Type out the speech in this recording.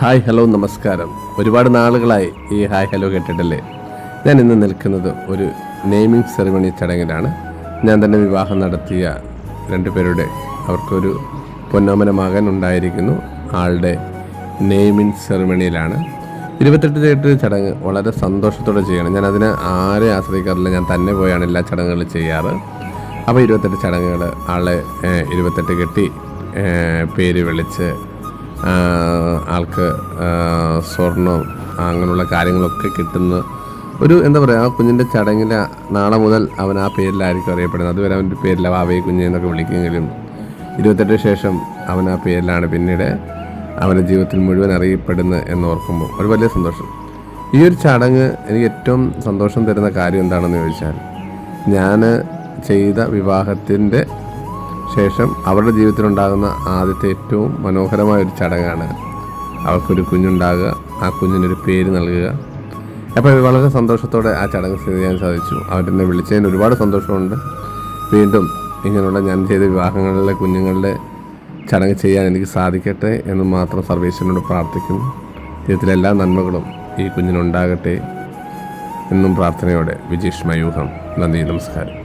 Hi hello നമസ്കാരം. ഒരുപാട് നാളുകളായി ഈ ഹായ് ഹലോ കേട്ടിട്ടല്ലേ. ഞാൻ ഇന്ന് നിൽക്കുന്നത് ഒരു നെയ്മിംഗ് സെറിമണി ചടങ്ങിലാണ്. ഞാൻ തന്നെ വിവാഹം നടത്തിയ രണ്ടുപേരുടെ അവർക്കൊരു പൊന്നോമന മകൻ ഉണ്ടായിരിക്കുന്നു. ആളുടെ നെയ്മിംഗ് സെറിമണിയിലാണ്. 28 ചടങ്ങ് വളരെ സന്തോഷത്തോടെ ചെയ്യണം. ഞാൻ അതിനെ ആരെ ആശ്രയിക്കാറില്ല. ഞാൻ തന്നെ പോയാണ് എല്ലാ ചടങ്ങുകളും ചെയ്യാറ്. അപ്പോൾ 28 ചടങ്ങുകൾ ആളെ 28 കെട്ടി പേര് വിളിച്ച് ആൾക്ക് സ്വർണം അങ്ങനെയുള്ള കാര്യങ്ങളൊക്കെ കിട്ടുന്ന ഒരു എന്താ പറയുക, ആ കുഞ്ഞിൻ്റെ ചടങ്ങിൽ നാളെ മുതൽ അവൻ ആ പേരിലായിരിക്കും അറിയപ്പെടുന്നത്. അതുവരെ അവൻ്റെ പേരിൽ വാവേ കുഞ്ഞ് എന്നൊക്കെ വിളിക്കുമെങ്കിലും 28 ശേഷം അവൻ ആ പേരിലാണ് പിന്നീട് അവൻ്റെ ജീവിതത്തിൽ മുഴുവൻ അറിയപ്പെടുന്നത് എന്നോർക്കുമ്പോൾ ഒരു വലിയ സന്തോഷം. ഈ ഒരു ചടങ്ങ് എനിക്ക് ഏറ്റവും സന്തോഷം തരുന്ന കാര്യം എന്താണെന്ന് ചോദിച്ചാൽ, ഞാൻ ചെയ്ത വിവാഹത്തിൻ്റെ ശേഷം അവരുടെ ജീവിതത്തിലുണ്ടാകുന്ന ആദ്യത്തെ ഏറ്റവും മനോഹരമായൊരു ചടങ്ങാണ് അവർക്കൊരു കുഞ്ഞുണ്ടാകുക, ആ കുഞ്ഞിനൊരു പേര് നൽകുക. അപ്പോൾ വളരെ സന്തോഷത്തോടെ ആ ചടങ്ങ് ചെയ്യാൻ സാധിച്ചു. അവരെന്നെ വിളിച്ചതിന് ഒരുപാട് സന്തോഷമുണ്ട്. വീണ്ടും ഇങ്ങനെയുള്ള ഞാൻ ചെയ്ത വിവാഹങ്ങളിലെ കുഞ്ഞുങ്ങളുടെ ചടങ്ങ് ചെയ്യാൻ എനിക്ക് സാധിക്കട്ടെ എന്ന് മാത്രം സർവേശ്വരനോട് പ്രാർത്ഥിക്കുന്നു. ജീവിതത്തിലെ എല്ലാ നന്മകളും ഈ കുഞ്ഞിനുണ്ടാകട്ടെ എന്നും പ്രാർത്ഥനയോടെ വിജീഷ് മയൂഖം. നന്ദി, നമസ്കാരം.